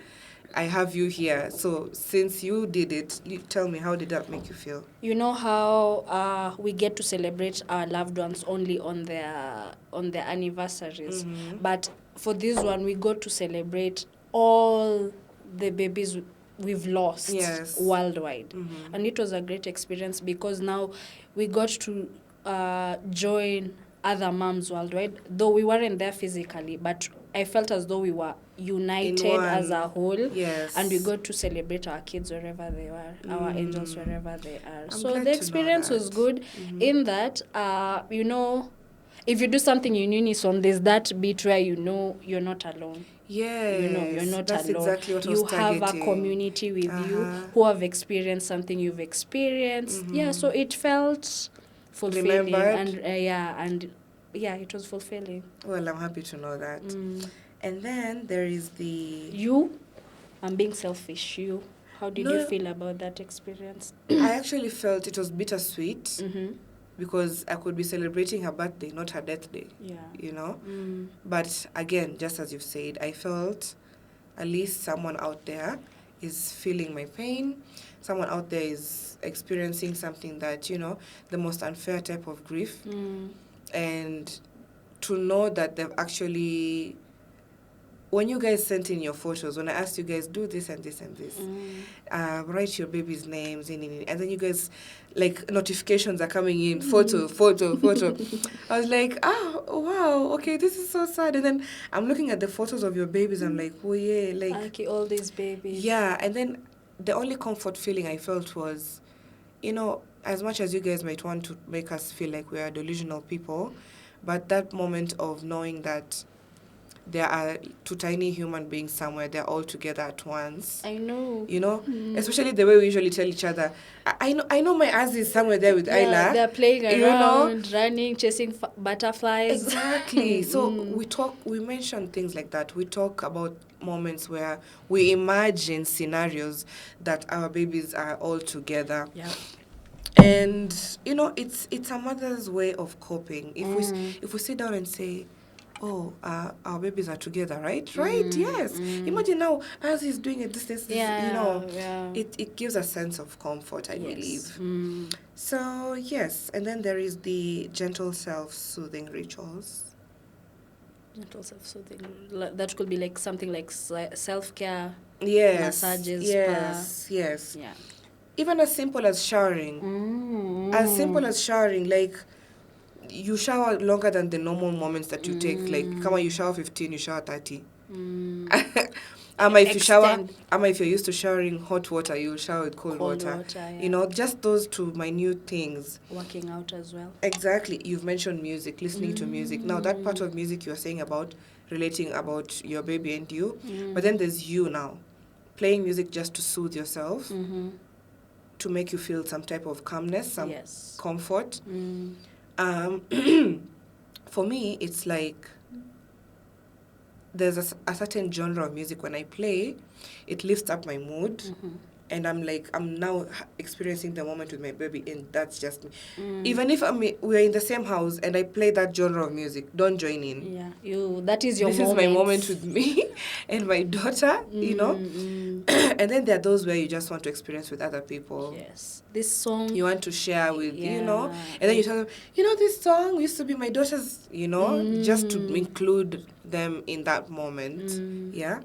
[SPEAKER 2] I have you here. So since you did it, tell me, how did that make you feel?
[SPEAKER 1] You know how we get to celebrate our loved ones only on their anniversaries, but for this one we got to celebrate all the babies we've lost worldwide, and it was a great experience because now we got to join other moms worldwide, though we weren't there physically, but I felt as though we were united as a whole, and we got to celebrate our kids wherever they were, our angels wherever they are. So the experience was good in that, you know, if you do something in unison, there's that bit where you know you're not alone.
[SPEAKER 2] Yes,
[SPEAKER 1] you know you're not
[SPEAKER 2] that's
[SPEAKER 1] alone.
[SPEAKER 2] Exactly what I was
[SPEAKER 1] have a community with you who have experienced something you've experienced. Yeah, so it felt fulfilling. And it was fulfilling.
[SPEAKER 2] Well, I'm happy to know that. And then there is
[SPEAKER 1] I'm being selfish. How did you feel about that experience?
[SPEAKER 2] I actually felt it was bittersweet because I could be celebrating her birthday, not her death day. Yeah. You know? But again, just as you've said, I felt at least someone out there is feeling my pain. Someone out there is experiencing something that, you know, the most unfair type of grief. And to know that they've actually, when you guys sent in your photos, when I asked you guys, do this and this and this, write your baby's names in, and then you guys, like, notifications are coming in, photo. I was like, oh, wow, okay, this is so sad. And then I'm looking at the photos of your babies, I'm like, oh, yeah, like
[SPEAKER 1] all these babies.
[SPEAKER 2] Yeah, and then the only comfort feeling I felt was, you know, as much as you guys might want to make us feel like we are delusional people, but that moment of knowing that there are two tiny human beings somewhere. They're all together at once.
[SPEAKER 1] I know.
[SPEAKER 2] You know, especially the way we usually tell each other. I know my ass is somewhere there with Ayla.
[SPEAKER 1] They're playing around,
[SPEAKER 2] you know?
[SPEAKER 1] running, chasing butterflies.
[SPEAKER 2] Exactly. So we mention things like that. We talk about moments where we imagine scenarios that our babies are all together.
[SPEAKER 1] Yeah.
[SPEAKER 2] And you know, it's a mother's way of coping. If we sit down and say, oh, our babies are together, right? Right, yes. Imagine now, as he's doing a distance, you know, it gives a sense of comfort, I believe. So, yes, and then there is the gentle self-soothing rituals.
[SPEAKER 1] Gentle self-soothing. That could be like something like self-care,
[SPEAKER 2] Yes.
[SPEAKER 1] massages,
[SPEAKER 2] Yes.
[SPEAKER 1] Yeah.
[SPEAKER 2] Even as simple as showering. As simple as showering, like, you shower longer than the normal moments that you take. Like, come on, you shower 15, you shower 30. If you're used to showering hot water, you'll shower with cold water.
[SPEAKER 1] Yeah.
[SPEAKER 2] You know, just those two minute things.
[SPEAKER 1] Working out as well.
[SPEAKER 2] Exactly. You've mentioned music, listening to music. Now, that part of music you're saying about relating about your baby and you, but then there's you now. Playing music just to soothe yourself, to make you feel some type of calmness, some comfort. For me, it's like there's a certain genre of music when I play, it lifts up my mood, and I'm now experiencing the moment with my baby, and that's just me. Even if we're in the same house and I play that genre of music, don't join in.
[SPEAKER 1] Yeah, that is your
[SPEAKER 2] this
[SPEAKER 1] moment.
[SPEAKER 2] This is my moment with me and my daughter, you know. And then there are those where you just want to experience with other people.
[SPEAKER 1] Yes, this song
[SPEAKER 2] you want to share with, you know, and then you tell them, you know, this song used to be my daughter's, you know, just to include them in that moment. Yeah.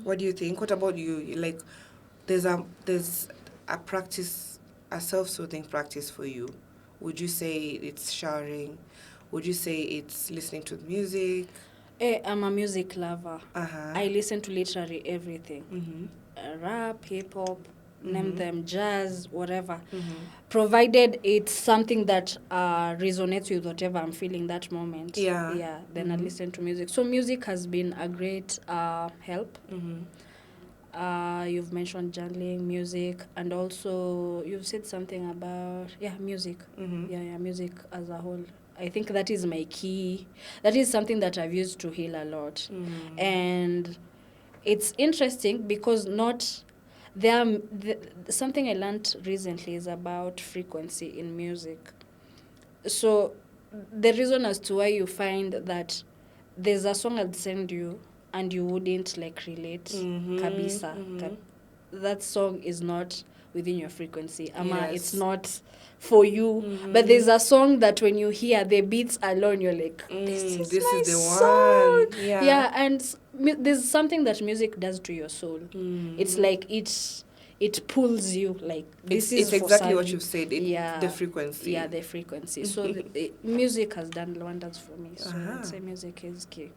[SPEAKER 2] What do you think? What about you? Like, there's a practice, a self-soothing practice for you. Would you say it's showering? Would you say it's listening to music?
[SPEAKER 1] I'm a music lover. I listen to literally everything. Rap, hip-hop, name them, jazz, whatever. Provided it's something that resonates with whatever I'm feeling that moment. Then I listen to music. So music has been a great help. You've mentioned journaling, music, and also you've said something about music. Music as a whole. I think that is my key. That is something that I've used to heal a lot. And it's interesting because something I learned recently is about frequency in music. So the reason as to why you find that there's a song I'd send you and you wouldn't relate, kabisa. That song is not within your frequency. It's not for you. But there's a song that when you hear the beats alone, you're like, this is the song. One. Yeah, and there's something that music does to your soul. It's like it pulls you, like this is
[SPEAKER 2] exactly what you've said. The frequency.
[SPEAKER 1] Yeah, the frequency. So music has done wonders for me. So I'd say music is key.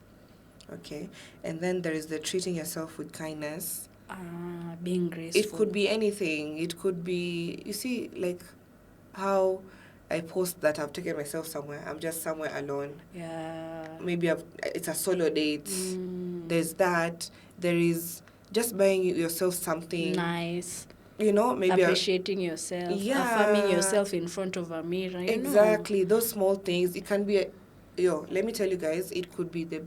[SPEAKER 2] Okay, and then there is the treating yourself with kindness.
[SPEAKER 1] Being graceful.
[SPEAKER 2] It could be anything. It could be, you see, like how I post that I've taken myself somewhere. I'm just somewhere alone.
[SPEAKER 1] Yeah.
[SPEAKER 2] Maybe it's a solo date. There's that. There is just buying yourself something
[SPEAKER 1] nice.
[SPEAKER 2] You know, maybe
[SPEAKER 1] appreciating yourself. Affirming yourself in front of a mirror.
[SPEAKER 2] Exactly. Those small things. It can be, let me tell you guys, it could be the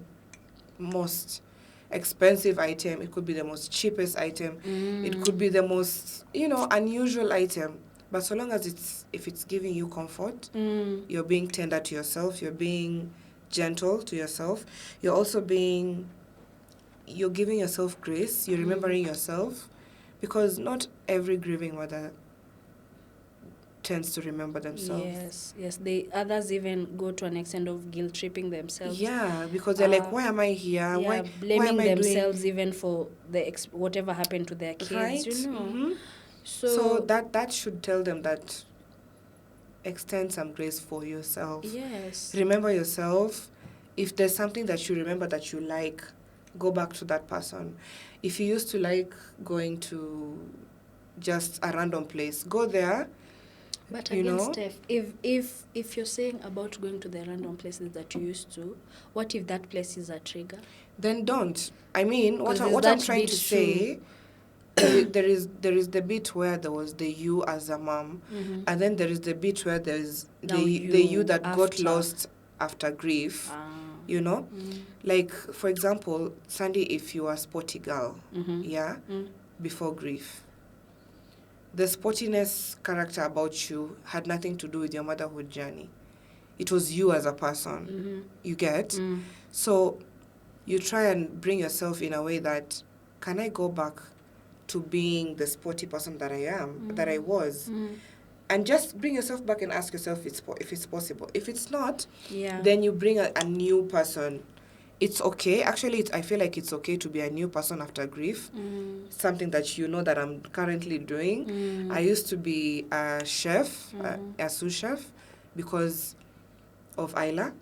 [SPEAKER 2] most expensive item. It could be the most cheapest item. It could be the most, unusual item. But so long as if it's giving you comfort, you're being tender to yourself, you're being gentle to yourself, you're giving yourself grace, you're remembering yourself, because not every grieving mother tends to remember themselves.
[SPEAKER 1] Yes. Others even go to an extent of guilt tripping themselves.
[SPEAKER 2] Yeah, because they're like, why am I here?
[SPEAKER 1] Yeah, blaming themselves even for whatever happened to their kids.
[SPEAKER 2] Right?
[SPEAKER 1] Mm-hmm.
[SPEAKER 2] So that should tell them that extend some grace for yourself.
[SPEAKER 1] Yes.
[SPEAKER 2] Remember yourself. If there's something that you remember that you like, go back to that person. If you used to like going to just a random place, go there.
[SPEAKER 1] But
[SPEAKER 2] you
[SPEAKER 1] again,
[SPEAKER 2] know?
[SPEAKER 1] Steph, if you're saying about going to the random places that you used to, what if that place is a trigger?
[SPEAKER 2] Then don't. I mean,
[SPEAKER 1] Because is
[SPEAKER 2] what I'm
[SPEAKER 1] that
[SPEAKER 2] trying
[SPEAKER 1] bit
[SPEAKER 2] to
[SPEAKER 1] true?
[SPEAKER 2] say, there is the bit where there was the you as a mom,
[SPEAKER 1] Mm-hmm.
[SPEAKER 2] and then there is the bit where there is
[SPEAKER 1] Now
[SPEAKER 2] the you
[SPEAKER 1] you
[SPEAKER 2] that got
[SPEAKER 1] after.
[SPEAKER 2] lost after grief.
[SPEAKER 1] Ah.
[SPEAKER 2] You know,
[SPEAKER 1] Mm.
[SPEAKER 2] like for example, Sandy, if you are a sporty girl,
[SPEAKER 1] Mm-hmm.
[SPEAKER 2] yeah,
[SPEAKER 1] Mm.
[SPEAKER 2] before grief, the sportiness character about you had nothing to do with your motherhood journey. It was you as a person.
[SPEAKER 1] Mm-hmm.
[SPEAKER 2] You get?
[SPEAKER 1] Mm.
[SPEAKER 2] So you try and bring yourself in a way that, can I go back to being the sporty person that I am, that I was?
[SPEAKER 1] Mm.
[SPEAKER 2] And just bring yourself back and ask yourself if it's possible. If it's not,
[SPEAKER 1] Yeah.
[SPEAKER 2] then you bring a new person. It's okay. Actually, I feel like it's okay to be a new person after grief.
[SPEAKER 1] Mm.
[SPEAKER 2] Something that you know that I'm currently doing.
[SPEAKER 1] Mm.
[SPEAKER 2] I used to be a chef,
[SPEAKER 1] Mhm.
[SPEAKER 2] a sous chef, because of Isla.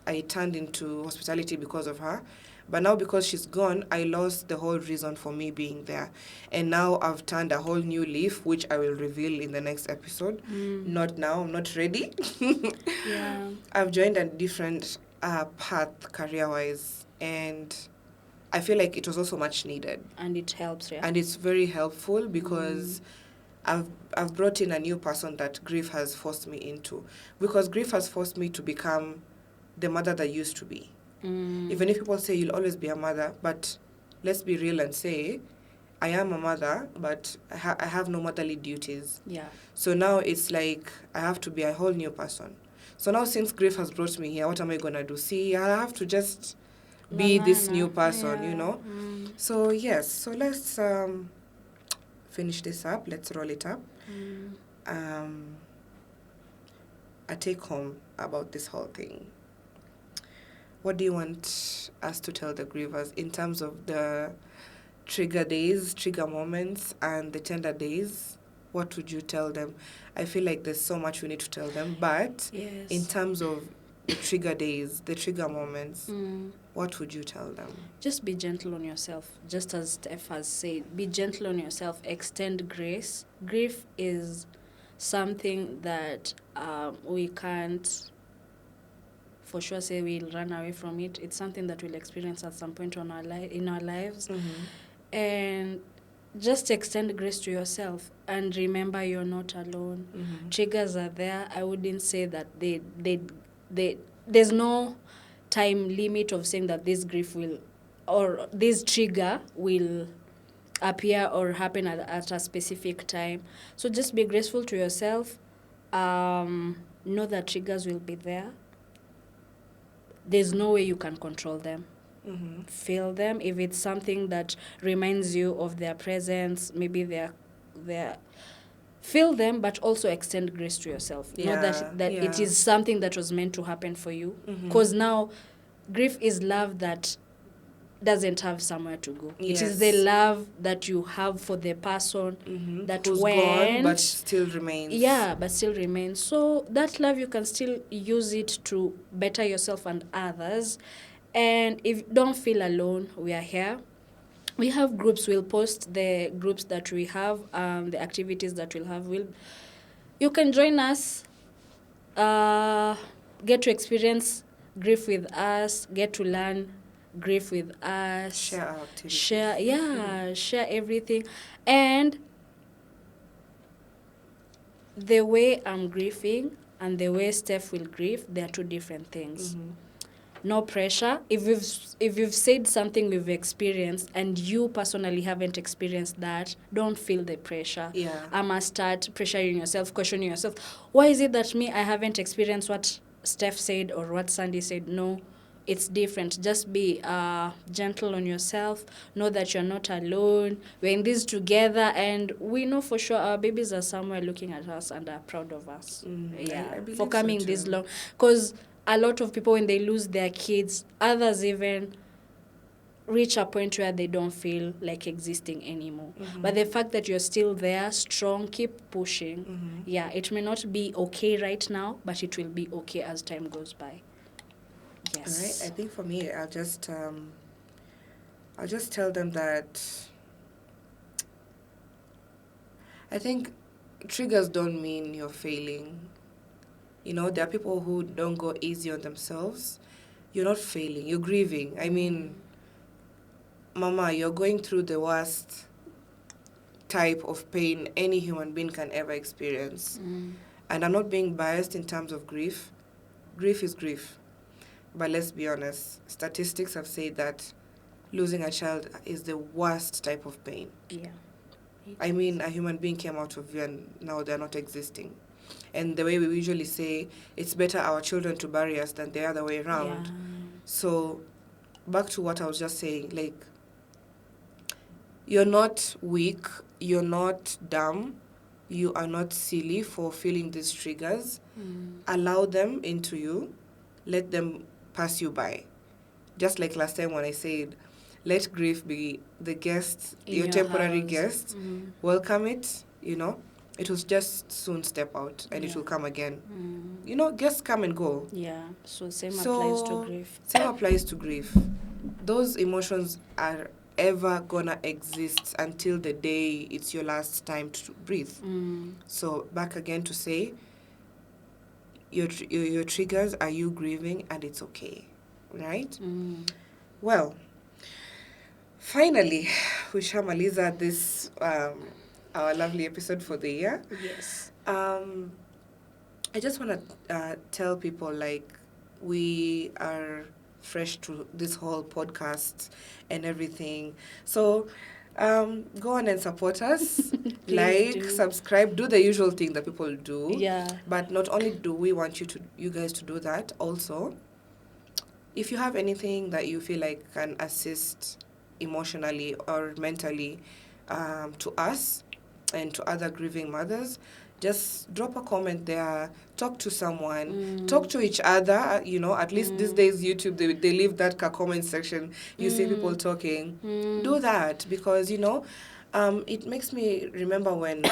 [SPEAKER 2] I turned into hospitality because of her. But now because she's gone, I lost the whole reason for me being there. And now I've turned a whole new leaf, which I will reveal in the next episode.
[SPEAKER 1] Mm.
[SPEAKER 2] Not now, I'm not ready.
[SPEAKER 1] Yeah.
[SPEAKER 2] I've joined a different path career-wise. And I feel like it was also much needed.
[SPEAKER 1] And it helps, yeah.
[SPEAKER 2] And it's very helpful because I've brought in a new person that grief has forced me into. Because grief has forced me to become the mother that used to be. Even if people say you'll always be a mother, but let's be real and say, I am a mother, but I have no motherly duties.
[SPEAKER 1] Yeah.
[SPEAKER 2] So now it's like I have to be a whole new person. So now since grief has brought me here, what am I going to do? See, I have to just be this new person, you know? So yes, so let's finish this up. Let's roll it up. A take home about this whole thing. What do you want us to tell the grievers in terms of the trigger days, trigger moments, and the tender days? What would you tell them? I feel like there's so much we need to tell them, but
[SPEAKER 1] Yes.
[SPEAKER 2] in terms of the trigger days, the trigger moments, what would you tell them?
[SPEAKER 1] Just be gentle on yourself. Just as Steph has said, be gentle on yourself. Extend grace. Grief is something that we can't for sure say we'll run away from it. It's something that we'll experience at some point in our lives. And just extend grace to yourself and remember you're not alone. Triggers are there. I wouldn't say that there's no time limit of saying that this grief will or this trigger will appear or happen at a specific time. So just be graceful to yourself. Know that triggers will be there. There's no way you can control them. Feel them. If it's something that reminds you of their presence, maybe they're feel them, but also extend grace to yourself. Know that it is something that was meant to happen for you. Because now grief is love that doesn't have somewhere to go.
[SPEAKER 2] Yes.
[SPEAKER 1] It is the love that you have for the person that
[SPEAKER 2] who's
[SPEAKER 1] went,
[SPEAKER 2] gone but still remains.
[SPEAKER 1] Yeah, but still remains. So that love, you can still use it to better yourself and others. And if don't feel alone, we are here. We have groups. We'll post the groups that we have, the activities that we'll have. You can join us, get to experience grief with us, get to learn grief with us.
[SPEAKER 2] Share our activities.
[SPEAKER 1] Share everything. And the way I'm grieving and the way Steph will grieve, they are two different things. No pressure. If you've said something we've experienced and you personally haven't experienced that, don't feel the pressure. I must start pressuring yourself, questioning yourself. Why is it that me, I haven't experienced what Steph said or what Sandy said? No, it's different. Just be gentle on yourself. Know that you're not alone. We're in this together, and we know for sure our babies are somewhere looking at us and are proud of us.
[SPEAKER 2] I believe
[SPEAKER 1] for coming
[SPEAKER 2] so
[SPEAKER 1] this
[SPEAKER 2] too.
[SPEAKER 1] long. Because a lot of people, when they lose their kids, others even reach a point where they don't feel like existing anymore. But the fact that you're still there, strong, keep pushing. It may not be okay right now, but it will be okay as time goes by. Yes.
[SPEAKER 2] All right. I think for me, I'll just tell them that I think triggers don't mean you're failing. You know, there are people who don't go easy on themselves. You're not failing, you're grieving. I mean, Mama, you're going through the worst type of pain any human being can ever experience. And I'm not being biased in terms of grief. Grief is grief. But let's be honest, statistics have said that losing a child is the worst type of pain.
[SPEAKER 1] Yeah.
[SPEAKER 2] I mean, a human being came out of you and now they're not existing. And the way we usually say, it's better our children to bury us than the other way around.
[SPEAKER 1] Yeah.
[SPEAKER 2] So, back to what I was just saying, like, you're not weak, you're not dumb, you are not silly for feeling these triggers. Allow them into you, let them pass you by. Just like last time when I said, let grief be the guest,
[SPEAKER 1] In
[SPEAKER 2] your
[SPEAKER 1] your
[SPEAKER 2] temporary
[SPEAKER 1] house.
[SPEAKER 2] guest. Welcome it, you know. It will just soon step out and it
[SPEAKER 1] Yeah.
[SPEAKER 2] will come again. You know, just come and go.
[SPEAKER 1] Yeah. So same applies to
[SPEAKER 2] So,
[SPEAKER 1] grief.
[SPEAKER 2] same applies to grief. Those emotions are ever gonna exist until the day it's your last time to breathe. So back again to say, your triggers are you grieving, and it's okay, right? Well, finally, we shamaliza this our lovely episode for the year.
[SPEAKER 1] Yes.
[SPEAKER 2] I just want to tell people, like, we are fresh to this whole podcast and everything. So go on and support us. Like,
[SPEAKER 1] do.
[SPEAKER 2] subscribe, do the usual thing that people do.
[SPEAKER 1] Yeah.
[SPEAKER 2] But not only do we want you guys to do that, also, if you have anything that you feel like can assist emotionally or mentally to us and to other grieving mothers, just drop a comment there, talk to someone, talk to each other, you know, at least these days YouTube, they leave that comment section, you see people talking. Do that, because, you know, it makes me remember when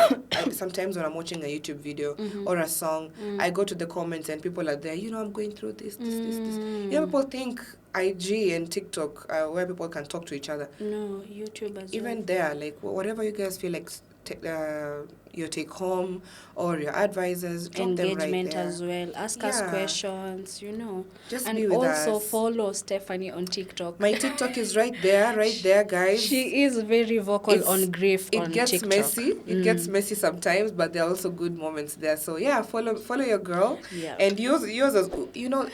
[SPEAKER 2] sometimes when I'm watching a YouTube video or a song, I go to the comments and people are there, you know, I'm going through this. You know, people think IG and TikTok where people can talk to each other.
[SPEAKER 1] No, YouTube as
[SPEAKER 2] Even
[SPEAKER 1] well.
[SPEAKER 2] there, like, whatever you guys feel like your take home or your advisors, drop them right
[SPEAKER 1] Engagement
[SPEAKER 2] there.
[SPEAKER 1] as well. Ask us
[SPEAKER 2] Yeah.
[SPEAKER 1] questions, you know.
[SPEAKER 2] Just
[SPEAKER 1] And
[SPEAKER 2] be with
[SPEAKER 1] also
[SPEAKER 2] us.
[SPEAKER 1] follow Stephanie on TikTok.
[SPEAKER 2] My TikTok is right there, guys.
[SPEAKER 1] She is very vocal
[SPEAKER 2] It's-
[SPEAKER 1] on grief
[SPEAKER 2] It
[SPEAKER 1] on
[SPEAKER 2] gets
[SPEAKER 1] TikTok.
[SPEAKER 2] messy. It gets messy sometimes, but there are also good moments there. So yeah, follow your girl.
[SPEAKER 1] Yeah.
[SPEAKER 2] And yours as, you know,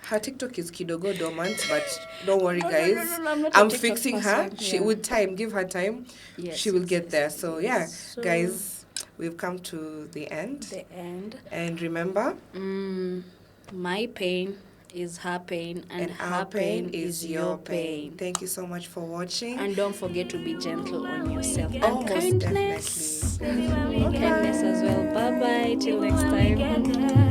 [SPEAKER 2] her TikTok is Kidogo dormant, but don't worry,
[SPEAKER 1] No,
[SPEAKER 2] guys.
[SPEAKER 1] I'm not a
[SPEAKER 2] I'm
[SPEAKER 1] TikTok
[SPEAKER 2] fixing her.
[SPEAKER 1] person.
[SPEAKER 2] She
[SPEAKER 1] Yeah.
[SPEAKER 2] with time, give her time.
[SPEAKER 1] Yes,
[SPEAKER 2] She will
[SPEAKER 1] yes,
[SPEAKER 2] get
[SPEAKER 1] yes,
[SPEAKER 2] there. So yeah,
[SPEAKER 1] So,
[SPEAKER 2] guys, we've come to the end.
[SPEAKER 1] the end.
[SPEAKER 2] And remember,
[SPEAKER 1] My pain is her pain, and her pain is your pain.
[SPEAKER 2] Thank you so much for watching.
[SPEAKER 1] And don't forget to be gentle on yourself. And
[SPEAKER 2] Most
[SPEAKER 1] kindness.
[SPEAKER 2] definitely.
[SPEAKER 1] Kindness as well. Bye bye. Till next time.